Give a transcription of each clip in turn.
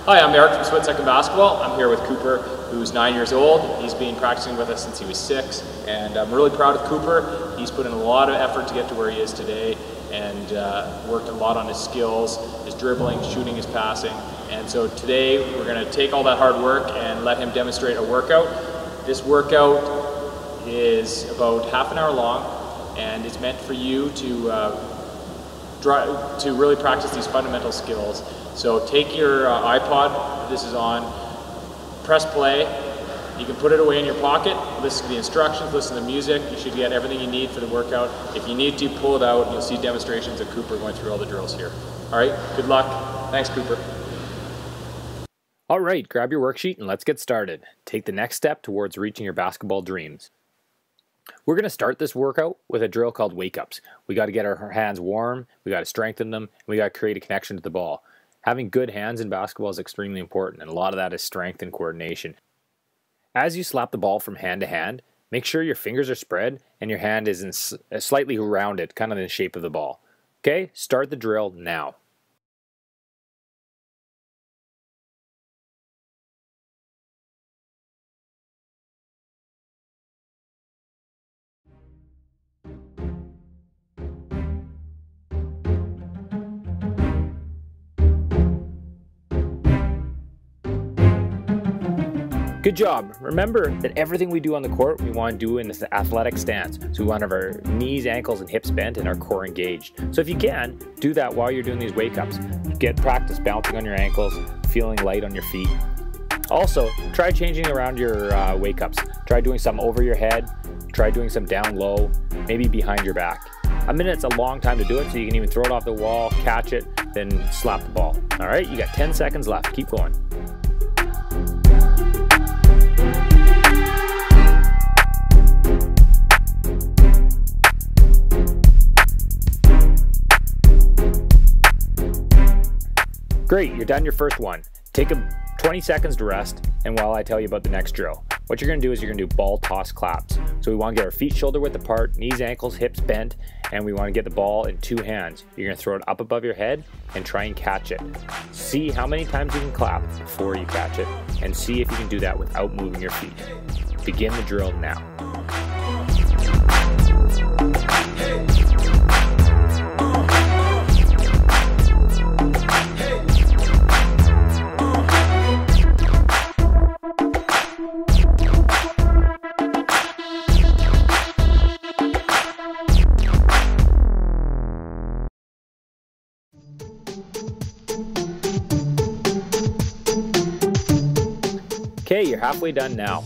Hi, I'm Eric from Split Second Basketball. I'm here with Cooper, who's 9 years old. He's been practicing with us since he was 6, and I'm really proud of Cooper. He's put in a lot of effort to get to where he is today, and worked a lot on his skills, his dribbling, his shooting, his passing. And so today we're going to take all that hard work and let him demonstrate a workout. This workout is about half an hour long, and it's meant for you to really practice these fundamental skills. So take your iPod, this is on, press play. You can put it away in your pocket, listen to the instructions, listen to music. You should get everything you need for the workout. If you need to, pull it out, and you'll see demonstrations of Cooper going through all the drills here. All right, good luck. Thanks, Cooper. All right, grab your worksheet and let's get started. Take the next step towards reaching your basketball dreams. We're going to start this workout with a drill called wake-ups. We got to get our hands warm, we got to strengthen them, and we got to create a connection to the ball. Having good hands in basketball is extremely important, and a lot of that is strength and coordination. As you slap the ball from hand to hand, make sure your fingers are spread and your hand is slightly rounded, kind of in the shape of the ball. Okay, start the drill now. Good job. Remember that everything we do on the court, we want to do in this athletic stance. So we want to have our knees, ankles, and hips bent and our core engaged. So if you can, do that while you're doing these wake-ups. Get practice bouncing on your ankles, feeling light on your feet. Also, try changing around your wake-ups. Try doing some over your head, try doing some down low, maybe behind your back. A minute's a long time to do it, so you can even throw it off the wall, catch it, then slap the ball. All right, you got 10 seconds left. Keep going. Great, you're done your first one. Take 20 seconds to rest, and while I tell you about the next drill. What you're going to do is you're going to do ball toss claps. So we want to get our feet shoulder width apart, knees, ankles, hips bent, and we want to get the ball in 2 hands. You're going to throw it up above your head and try and catch it. See how many times you can clap before you catch it, and see if you can do that without moving your feet. Begin the drill now. Okay, you're halfway done now.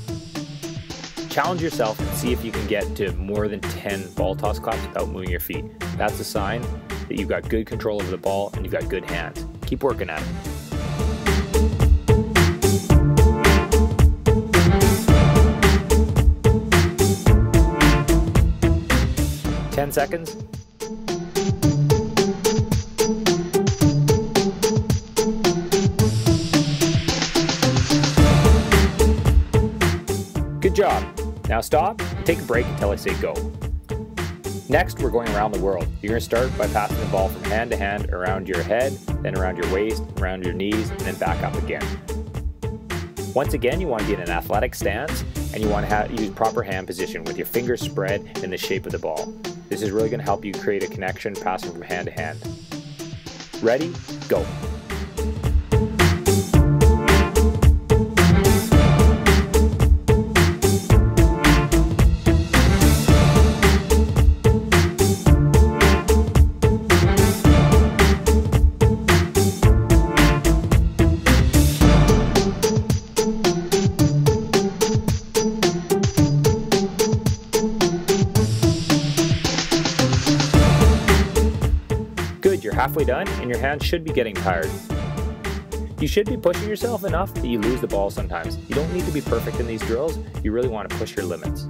Challenge yourself and see if you can get to more than 10 ball toss claps without moving your feet. That's a sign that you've got good control over the ball and you've got good hands. Keep working at it. Ten seconds. Good job. Now stop and take a break until I say go. Next, we're going around the world. You're going to start by passing the ball from hand to hand around your head, then around your waist, around your knees, and then back up again. Once again, you want to be in an athletic stance, and you want to use proper hand position with your fingers spread in the shape of the ball. This is really going to help you create a connection passing from hand to hand. Ready? Go. Good, you're halfway done and your hands should be getting tired. You should be pushing yourself enough that you lose the ball sometimes. You don't need to be perfect in these drills, you really want to push your limits.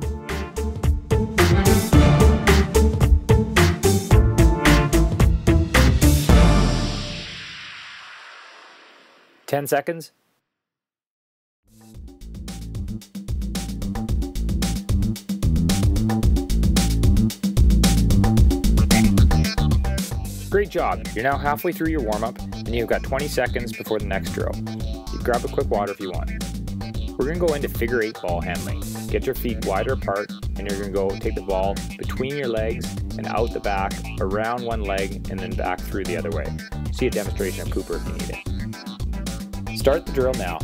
Ten seconds. Great job. You're now halfway through your warm-up, and you've got 20 seconds before the next drill. You grab a quick water if you want. We're going to go into figure 8 ball handling. Get your feet wider apart, and you're going to go take the ball between your legs and out the back, around one leg, and then back through the other way. See a demonstration of Cooper if you need it. Start the drill now.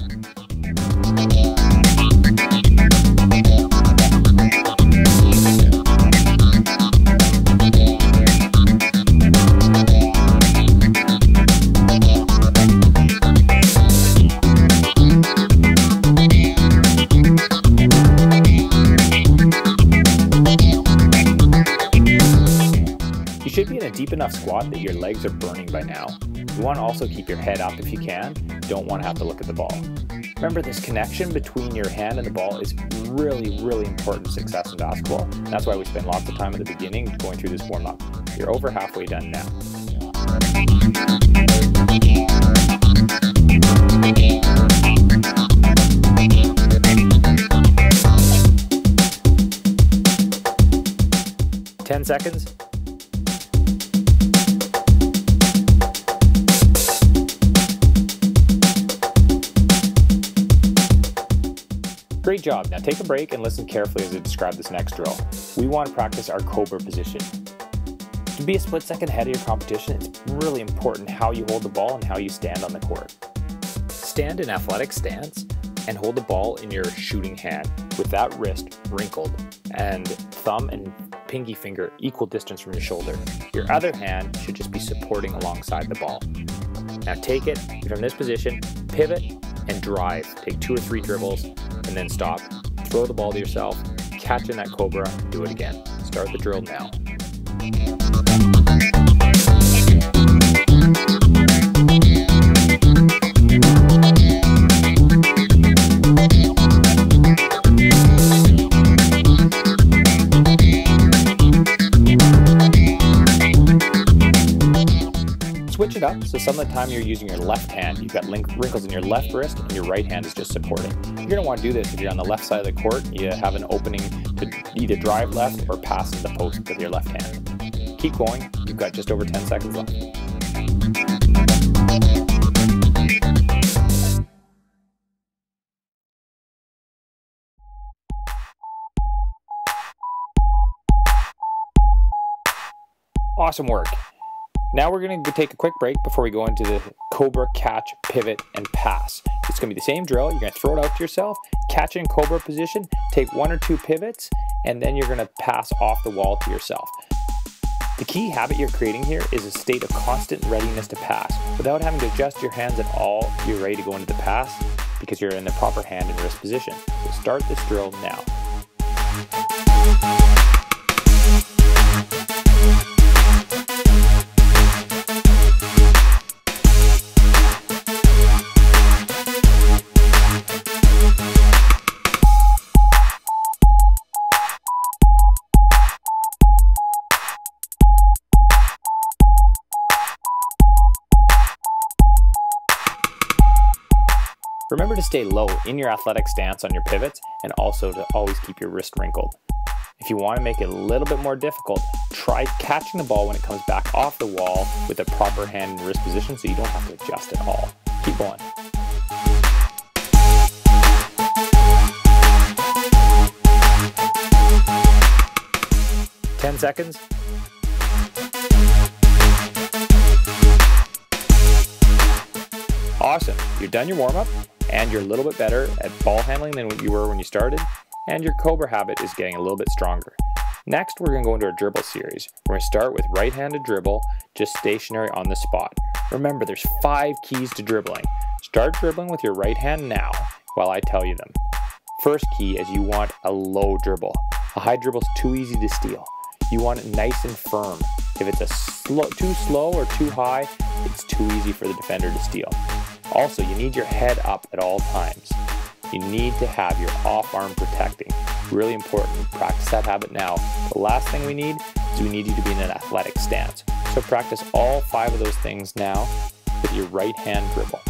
You should be in a deep enough squat that your legs are burning by now. You want to also keep your head up if you can. You don't want to have to look at the ball. Remember, this connection between your hand and the ball is really important to success in basketball. That's why we spend lots of time at the beginning going through this warm-up. You're over halfway done now. "10 seconds. Great job. Now take a break and listen carefully as I describe this next drill. We want to practice our cobra position. To be a split second ahead of your competition, it's really important how you hold the ball and how you stand on the court. Stand in athletic stance and hold the ball in your shooting hand with that wrist wrinkled and thumb and pinky finger equal distance from your shoulder. Your other hand should just be supporting alongside the ball. Now take it from this position, pivot, and drive. Take 2 or 3 dribbles and then stop. Throw the ball to yourself, catch in that cobra, and do it again. Start the drill now. Switch it up so some of the time you're using your left hand. You've got wrinkles in your left wrist and your right hand is just supporting. You're going to want to do this if you're on the left side of the court. You have an opening to either drive left or pass to the post with your left hand. Keep going. You've got just over 10 seconds left. Awesome work. Now we're going to take a quick break before we go into the cobra, catch, pivot, and pass. It's going to be the same drill. You're going to throw it out to yourself, catch in cobra position, take 1 or 2 pivots, and then you're going to pass off the wall to yourself. The key habit you're creating here is a state of constant readiness to pass. Without having to adjust your hands at all, you're ready to go into the pass because you're in the proper hand and wrist position. So start this drill now. Remember to stay low in your athletic stance on your pivots and also to always keep your wrist wrinkled. If you want to make it a little bit more difficult, try catching the ball when it comes back off the wall with a proper hand and wrist position so you don't have to adjust at all. Keep going. "10 seconds. Awesome. You've done your warm-up and you're a little bit better at ball handling than you were when you started, and your cobra habit is getting a little bit stronger. Next, we're going to go into our dribble series. We're going to start with right-handed dribble, just stationary on the spot. Remember, there's 5 keys to dribbling. Start dribbling with your right hand now while I tell you them. First key is you want a low dribble. A high dribble is too easy to steal. You want it nice and firm. If it's too slow or too high, it's too easy for the defender to steal. Also, you need your head up at all times. You need to have your off arm protecting. Really important. Practice that habit now. The last thing we need is we need you to be in an athletic stance. So practice all 5 of those things now with your right hand dribble.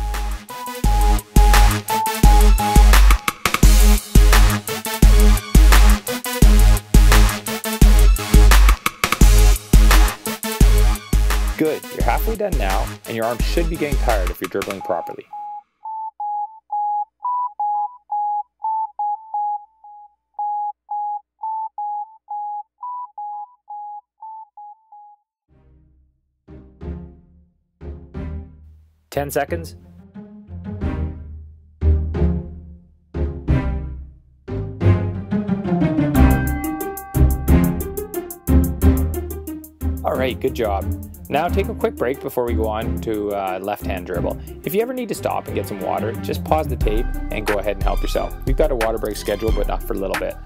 Good, you're halfway done now, and your arm should be getting tired if you're dribbling properly. 10 seconds. All right, good job. Now take a quick break before we go on to left-hand dribble. If you ever need to stop and get some water, just pause the tape and go ahead and help yourself. We've got a water break scheduled, but not for a little bit.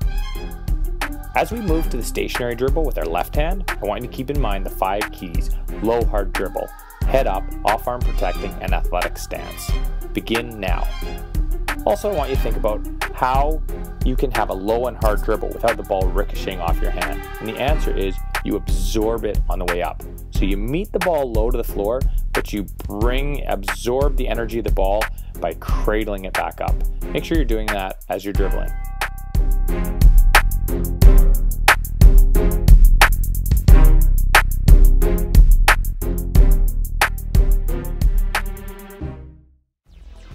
As we move to the stationary dribble with our left hand, I want you to keep in mind the 5 keys: low hard dribble, head up, off arm protecting, and athletic stance. Begin now. Also, I want you to think about how you can have a low and hard dribble without the ball ricocheting off your hand. And the answer is you absorb it on the way up. So you meet the ball low to the floor, but you absorb the energy of the ball by cradling it back up. Make sure you're doing that as you're dribbling.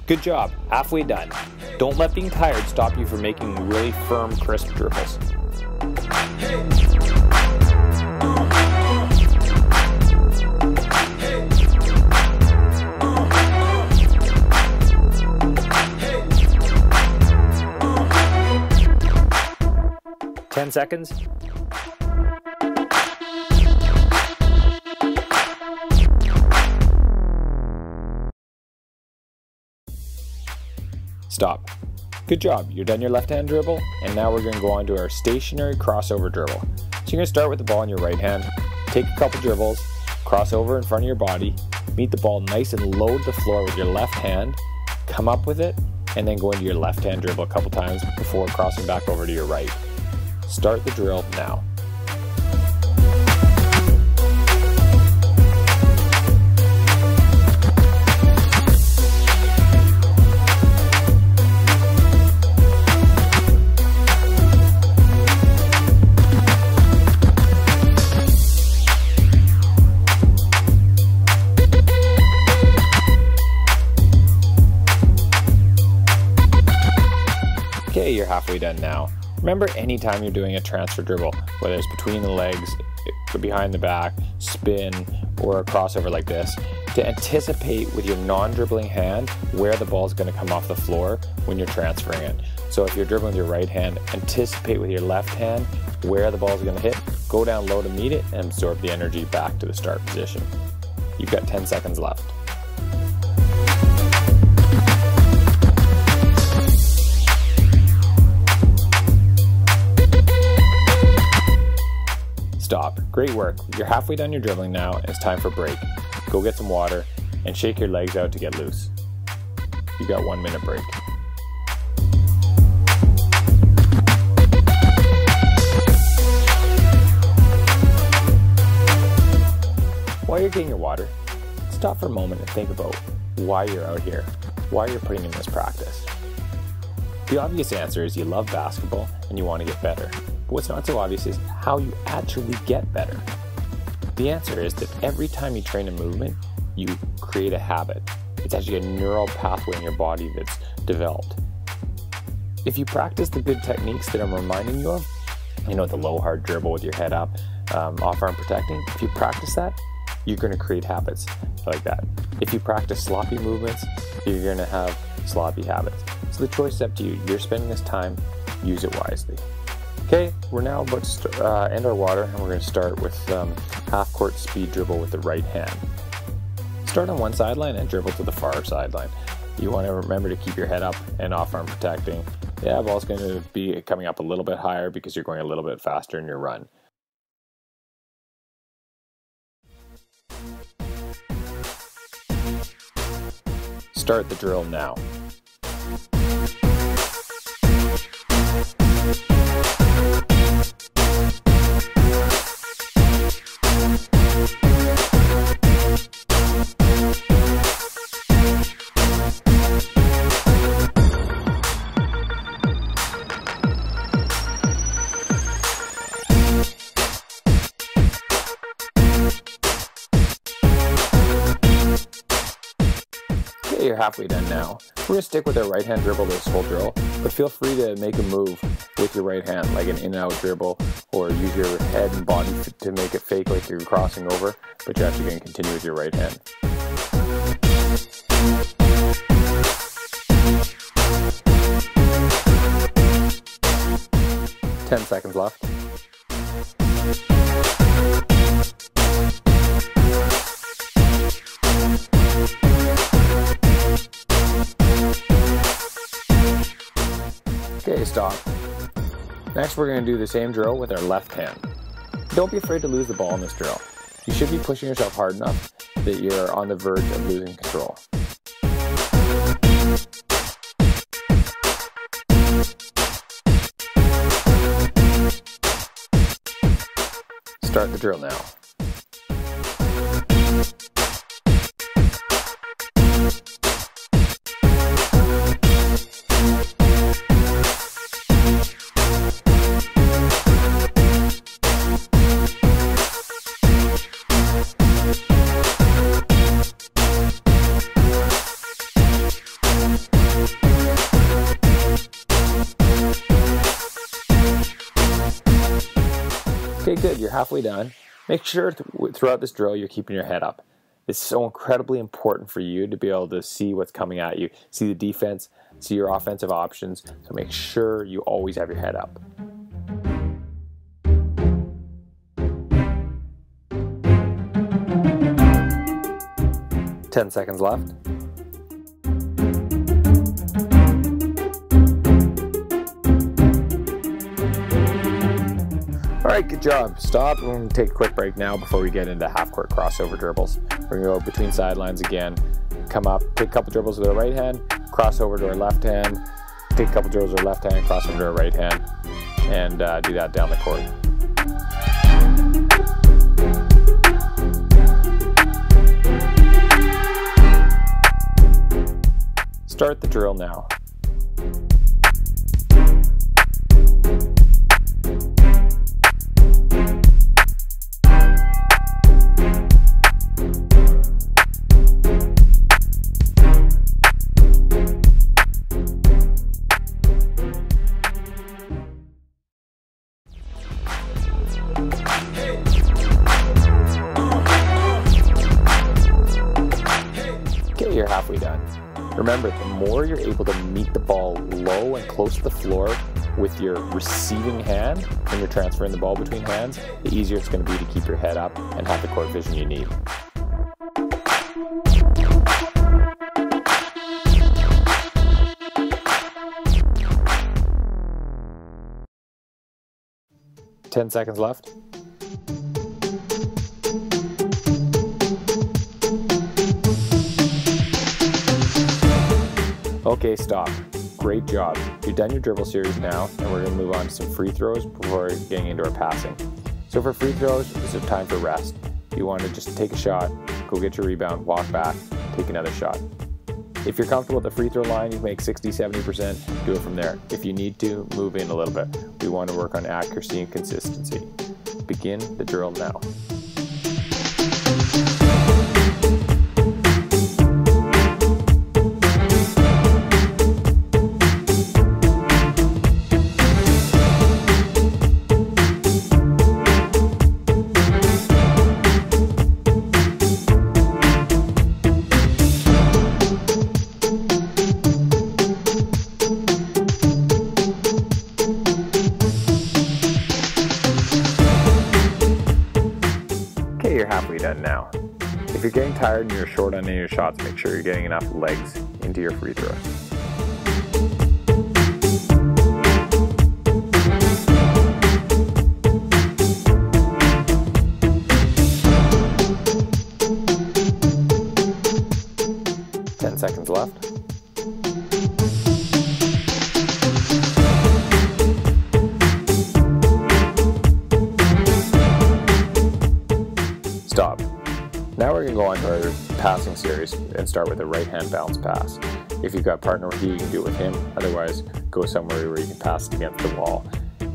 Good job, halfway done. Don't let being tired stop you from making really firm, crisp dribbles. Ten seconds. Stop. Good job, you're done your left-hand dribble, and now we're going to go on to our stationary crossover dribble. So you're going to start with the ball in your right hand, take a couple dribbles, cross over in front of your body, meet the ball nice and low to the floor with your left hand, come up with it, and then go into your left-hand dribble a couple times before crossing back over to your right. Start the drill now. Okay, you're halfway done now. Remember, anytime you're doing a transfer dribble, whether it's between the legs, behind the back, spin, or a crossover like this, to anticipate with your non-dribbling hand where the ball is going to come off the floor when you're transferring it. So if you're dribbling with your right hand, anticipate with your left hand where the ball is going to hit, go down low to meet it, and absorb the energy back to the start position. You've got 10 seconds left. Stop. Great work. You're halfway done your dribbling now, and it's time for break. Go get some water and shake your legs out to get loose. You got 1 minute break. While you're getting your water, stop for a moment and think about why you're out here, why you're putting in this practice. The obvious answer is you love basketball and you want to get better. But what's not so obvious is how you actually get better. The answer is that every time you train a movement, you create a habit. It's actually a neural pathway in your body that's developed. If you practice the good techniques that I'm reminding you of, the low hard dribble with your head up, off arm protecting, if you practice that, you're going to create habits like that. If you practice sloppy movements, you're going to have sloppy habits. So the choice is up to you. You're spending this time, use it wisely. Okay, we're now about to end our water, and we're going to start with half court speed dribble with the right hand. Start on one sideline and dribble to the far sideline. You want to remember to keep your head up and off arm protecting. Yeah, ball's going to be coming up a little bit higher because you're going a little bit faster in your run. Start the drill now. Okay, you're halfway done now. We're going to stick with our right hand dribble this whole drill, but feel free to make a move with your right hand, like an in and out dribble, or use your head and body to make it fake like you're crossing over, but you're actually going to continue with your right hand. Ten seconds left. Okay, stop. Next we're going to do the same drill with our left hand. Don't be afraid to lose the ball in this drill. You should be pushing yourself hard enough that you're on the verge of losing control. Start the drill now. Okay, good, you're halfway done. Make sure throughout this drill you're keeping your head up. It's so incredibly important for you to be able to see what's coming at you, see the defense, see your offensive options, so make sure you always have your head up. Ten seconds left. Alright, good job. Stop. We're going to take a quick break now before we get into half-court crossover dribbles. We're going to go between sidelines again, come up, take a couple dribbles with our right hand, cross over to our left hand, take a couple dribbles with our left hand, cross over to our right hand, and do that down the court. Start the drill now. Okay, you're halfway done. Remember, the more you're able to meet the ball low and close to the floor with your receiving hand when you're transferring the ball between hands, the easier it's going to be to keep your head up and have the court vision you need. Ten seconds left. Okay, stop. Great job. You've done your dribble series now, and we're going to move on to some free throws before getting into our passing. So for free throws, it's a time for rest. You want to just take a shot, go get your rebound, walk back, take another shot. If you're comfortable at the free throw line, you make 60-70%, do it from there. If you need to, move in a little bit. We want to work on accuracy and consistency. Begin the drill now. Okay, you're halfway done now. If you're getting tired and you're short on any of your shots, make sure you're getting enough legs into your free throws. Seconds left. Stop. Now we're going to go on to our passing series and start with a right hand bounce pass. If you've got a partner with you, you can do it with him. Otherwise, go somewhere where you can pass it against the wall.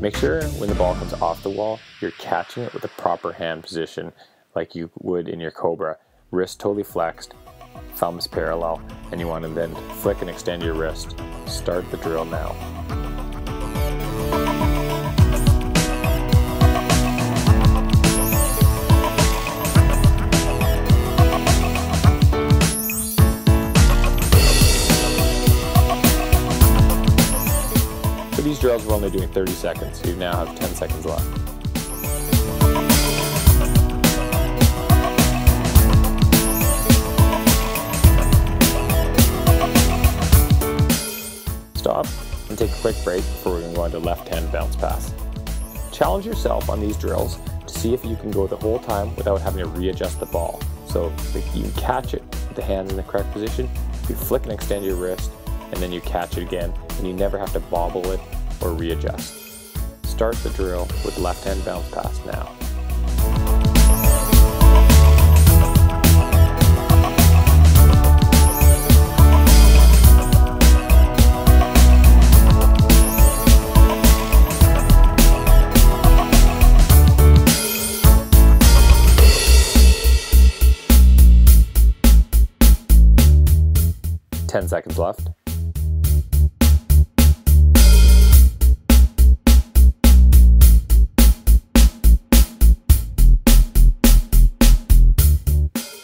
Make sure when the ball comes off the wall, you're catching it with a proper hand position like you would in your Cobra. Wrist totally flexed, thumbs parallel, and you want to then flick and extend your wrist. Start the drill now. these drills, we're only doing 30 seconds, so you now have 10 seconds left. Stop and take a quick break before we're going to go into left-hand bounce pass. Challenge yourself on these drills to see if you can go the whole time without having to readjust the ball. So you can catch it with the hands in the correct position, you flick and extend your wrist, and then you catch it again, and you never have to bobble it or readjust. Start the drill with left-hand bounce pass now. Ten seconds left.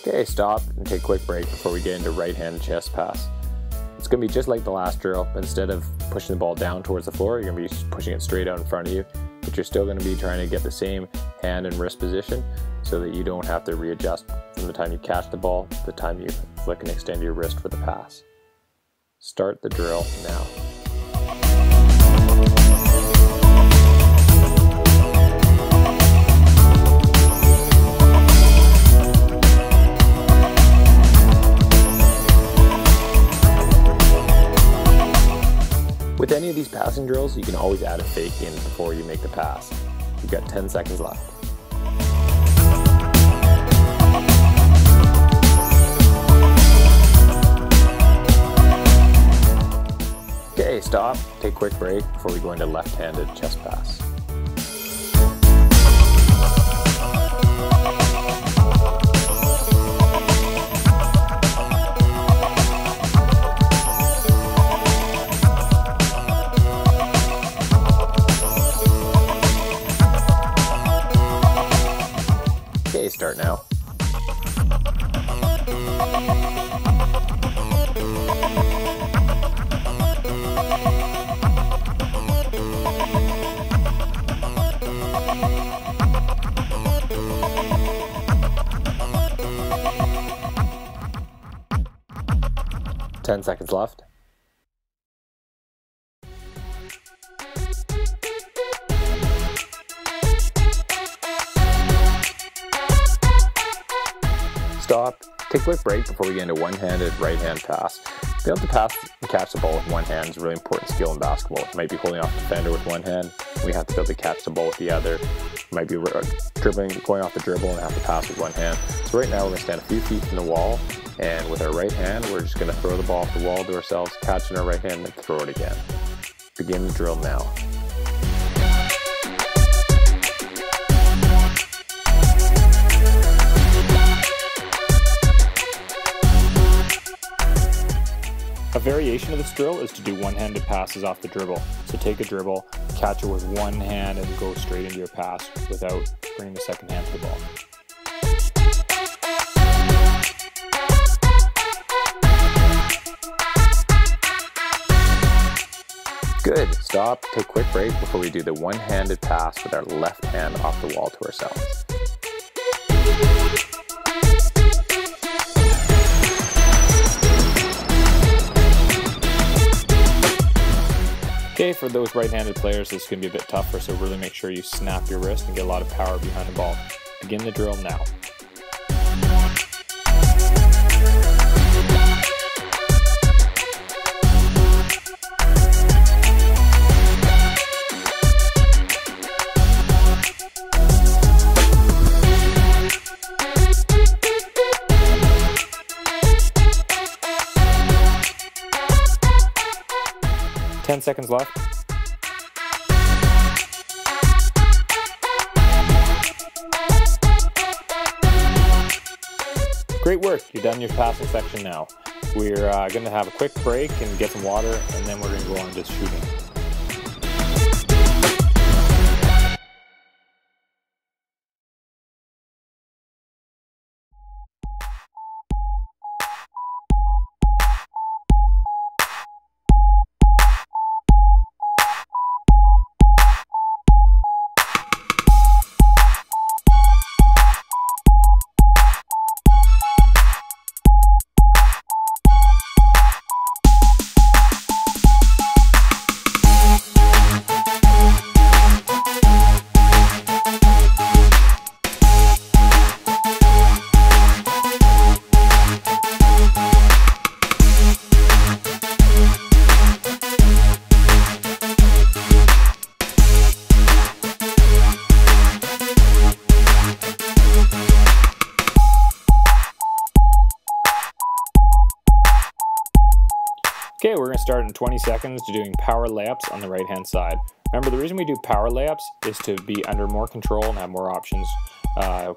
Okay, stop and take a quick break before we get into right-hand chest pass. It's going to be just like the last drill, but instead of pushing the ball down towards the floor, you're going to be pushing it straight out in front of you, but you're still going to be trying to get the same hand and wrist position so that you don't have to readjust from the time you catch the ball to the time you flick and extend your wrist for the pass. Start the drill now. With any of these passing drills, you can always add a fake in before you make the pass. You've got 10 seconds left. Okay, stop, take a quick break before we go into left-handed chest pass. Okay, start now. Ten seconds left. Stop, take a quick break before we get into one-handed right-hand pass. Being able to pass and catch the ball with one hand is a really important skill in basketball. You might be holding off the defender with one hand, we have to be able to catch the ball with the other. You might be dribbling, going off the dribble and have to pass with one hand. So right now we're going to stand a few feet from the wall, and with our right hand we're just going to throw the ball off the wall to ourselves, catch in our right hand, and throw it again. Begin the drill now. A variation of this drill is to do one-handed passes off the dribble. So take a dribble, catch it with one hand, and go straight into your pass without bringing the second hand to the ball. Good, stop, take a quick break before we do the one-handed pass with our left hand off the wall to ourselves. Okay, for those right-handed players, this is going to be a bit tougher, so really make sure you snap your wrist and get a lot of power behind the ball. Begin the drill now. Ten seconds left. Great work, you're done your passing section now. We're going to have a quick break and get some water, and then we're going to go on to shooting. start in 20 seconds to doing power layups on the right hand side. Remember, the reason we do power layups is to be under more control and have more options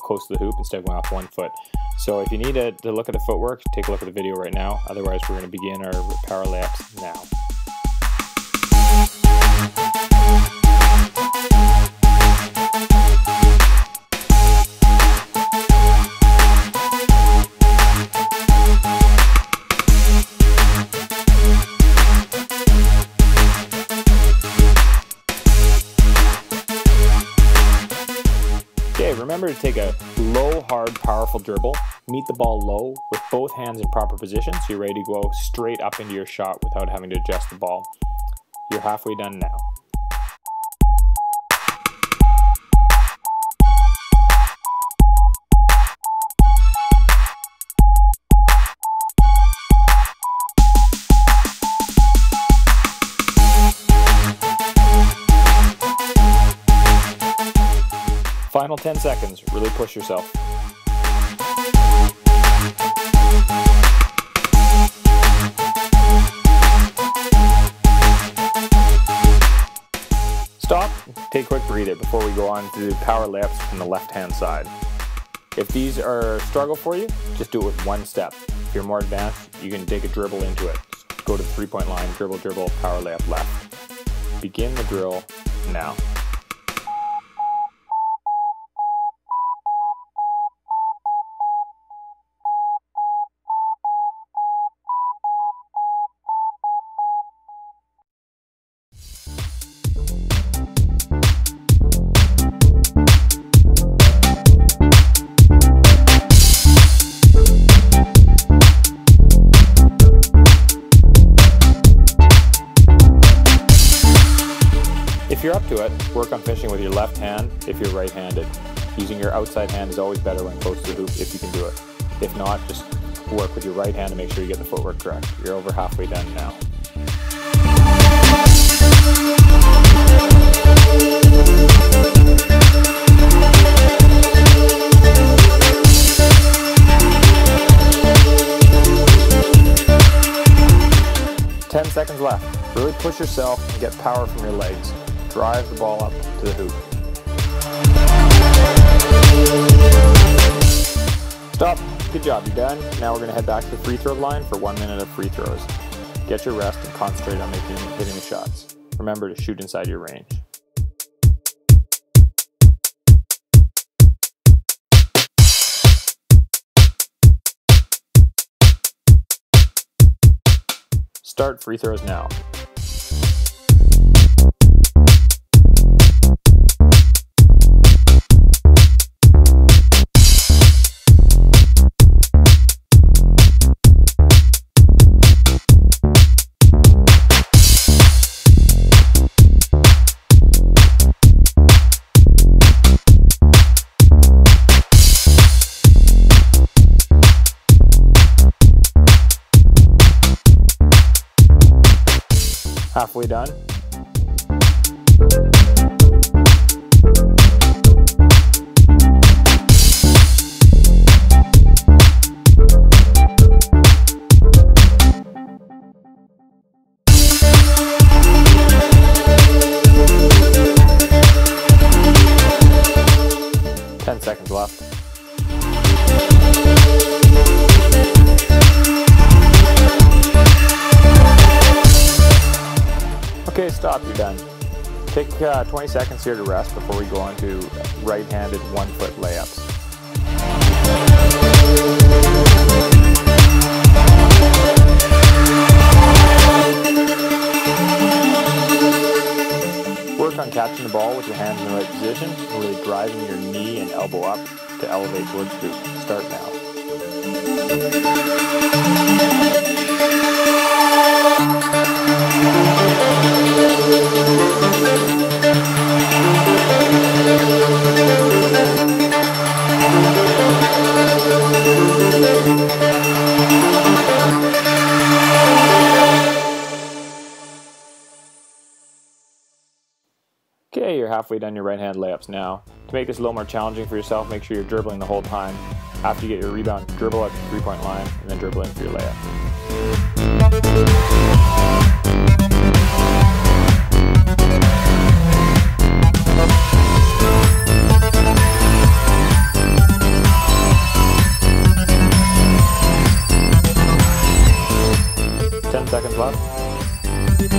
close to the hoop instead of going off 1 foot. So if you need to look at the footwork, take a look at the video right now. Otherwise, we're going to begin our power layups now. Remember to take a low, hard, powerful dribble, meet the ball low with both hands in proper position so you're ready to go straight up into your shot without having to adjust the ball. You're halfway done now. Final 10 seconds, really push yourself. Stop, take a quick breather before we go on to do power layups from the left hand side. If these are a struggle for you, just do it with one step. If you're more advanced, you can take a dribble into it. Go to the 3-point line, dribble, dribble, power layup left. Begin the drill now. If you're up to it, work on finishing with your left hand if you're right-handed. Using your outside hand is always better when close to the hoop if you can do it. If not, just work with your right hand to make sure you get the footwork correct. You're over halfway done now. Seconds left. Really push yourself and get power from your legs. Drive the ball up to the hoop. Stop. Good job. You're done. Now we're going to head back to the free throw line for 1 minute of free throws. Get your rest and concentrate on hitting the shots. Remember to shoot inside your range. Start free throws now. Halfway done. Ten seconds left. Okay, stop, you're done. Take 20 seconds here to rest before we go on to right-handed 1-foot layups. Work on catching the ball with your hands in the right position and really driving your knee and elbow up to elevate towards the hoop. Start now. Okay, you're halfway done your right hand layups now. To make this a little more challenging for yourself, make sure you're dribbling the whole time. After you get your rebound, dribble at the 3-point line and then dribble in for your layup. Okay,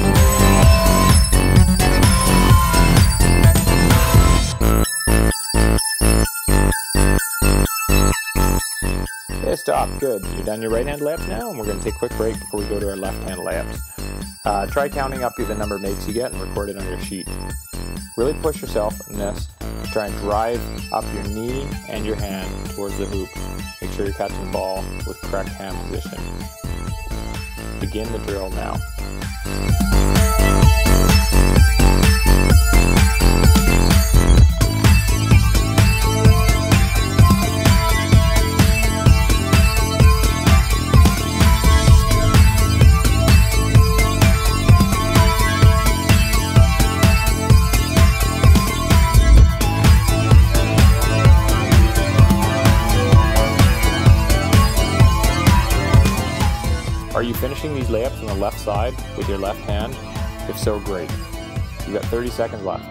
stop. Good. You're done your right-hand layups now, and we're going to take a quick break before we go to our left-hand layups. Try counting up the number of makes you get and record it on your sheet. Really push yourself in this. Try and drive up your knee and your hand towards the hoop. Make sure you're catching the ball with correct hand position. Begin the drill now. Are you finishing these layups on the left side with your left hand? If so, great. You've got 30 seconds left.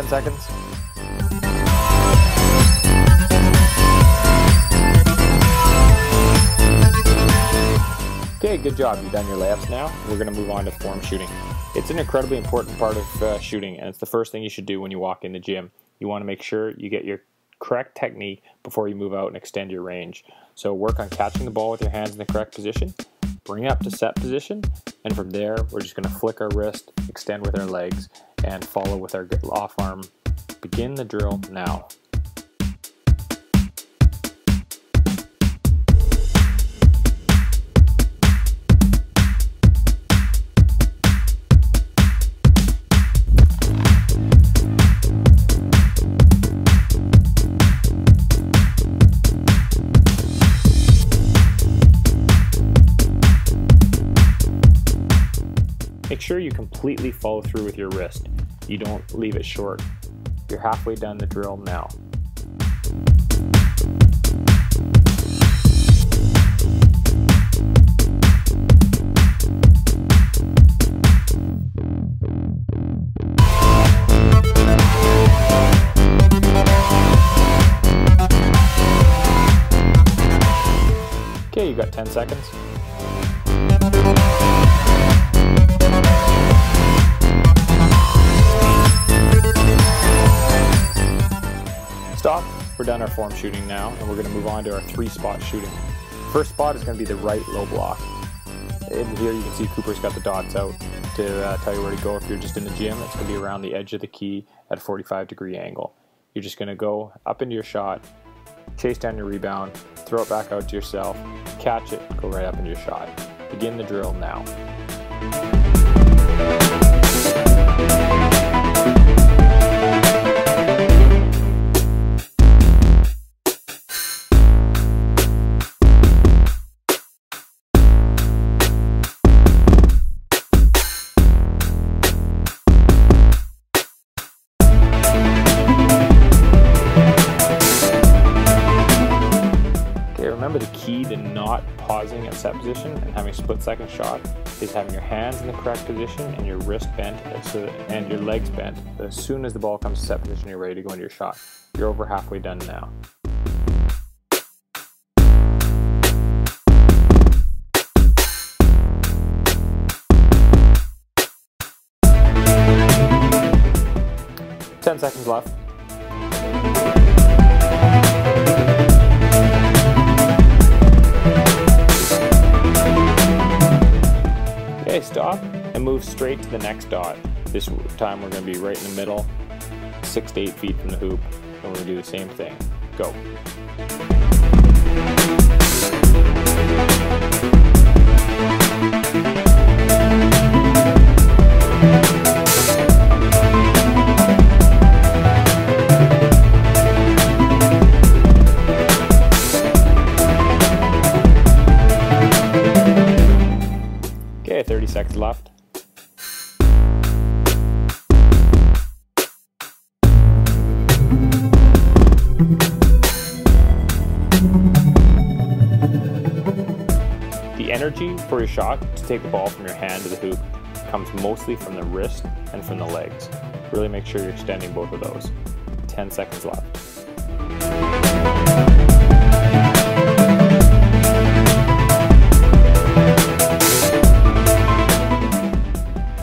Seconds. Okay, good job. You've done your layups now. We're going to move on to form shooting. It's an incredibly important part of shooting, and it's the first thing you should do when you walk in the gym. You want to make sure you get your correct technique before you move out and extend your range. So work on catching the ball with your hands in the correct position, bring it up to set position, and from there we're just going to flick our wrist, extend with our legs, and follow with our off arm. Begin the drill now. Make sure you completely follow through with your wrist. You don't leave it short. You're halfway done the drill now. Okay, you got 10 seconds. Stop. We're done our form shooting now, and we're going to move on to our 3-spot shooting. First spot is going to be the right low block. In here you can see Cooper's got the dots out to tell you where to go. If you're just in the gym, it's going to be around the edge of the key at a 45-degree angle. You're just going to go up into your shot, chase down your rebound, throw it back out to yourself, catch it, go right up into your shot. Begin the drill now. Remember, the key to not pausing at set position and having a split-second shot is having your hands in the correct position and your wrist bent and your legs bent. As soon as the ball comes to set position, you're ready to go into your shot. You're over halfway done now. Ten seconds left. Okay, stop and move straight to the next dot. This time we're going to be right in the middle, 6 to 8 feet from the hoop, and we're going to do the same thing. Go. Okay, 30 seconds left. The energy for your shot to take the ball from your hand to the hoop comes mostly from the wrist and from the legs. Really make sure you're extending both of those. 10 seconds left.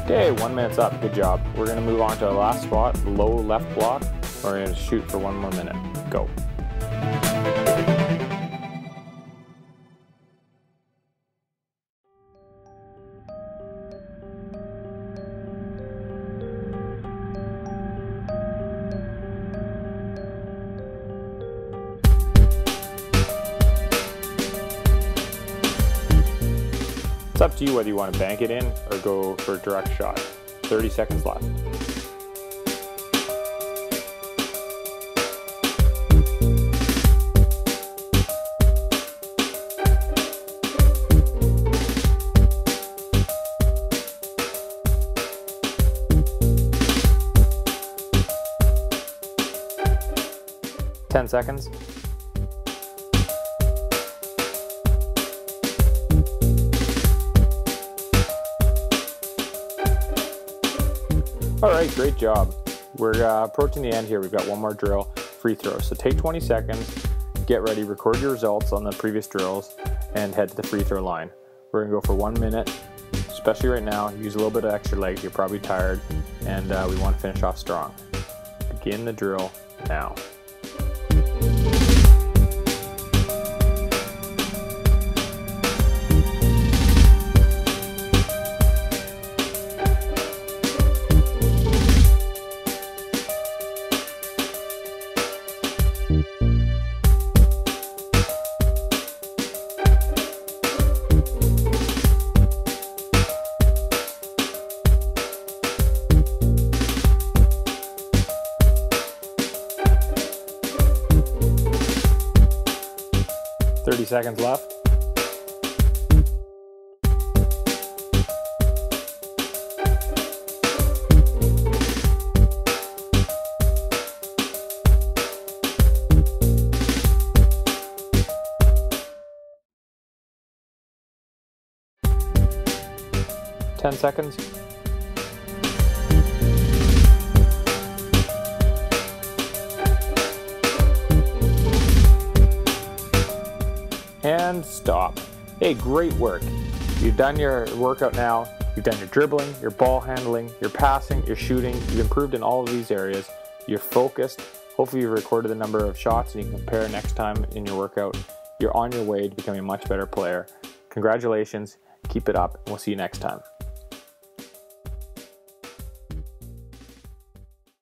Okay, 1 minute's up, good job. We're gonna move on to our last spot, low left block. We're gonna shoot for 1 more minute. Go. It's up to you whether you want to bank it in or go for a direct shot. 30 seconds left. Ten seconds. All right, great job. We're approaching the end here. We've got one more drill, free throw. So take 20 seconds, get ready, record your results on the previous drills, and head to the free throw line. We're gonna go for 1 minute, especially right now. Use a little bit of extra legs, you're probably tired, and we wanna finish off strong. Begin the drill now. Seconds left. Ten seconds. And stop. Hey, great work. You've done your workout now. You've done your dribbling, your ball handling, your passing, your shooting. You've improved in all of these areas. You're focused. Hopefully you've recorded the number of shots and you can compare next time in your workout. You're on your way to becoming a much better player. Congratulations. Keep it up, and we'll see you next time.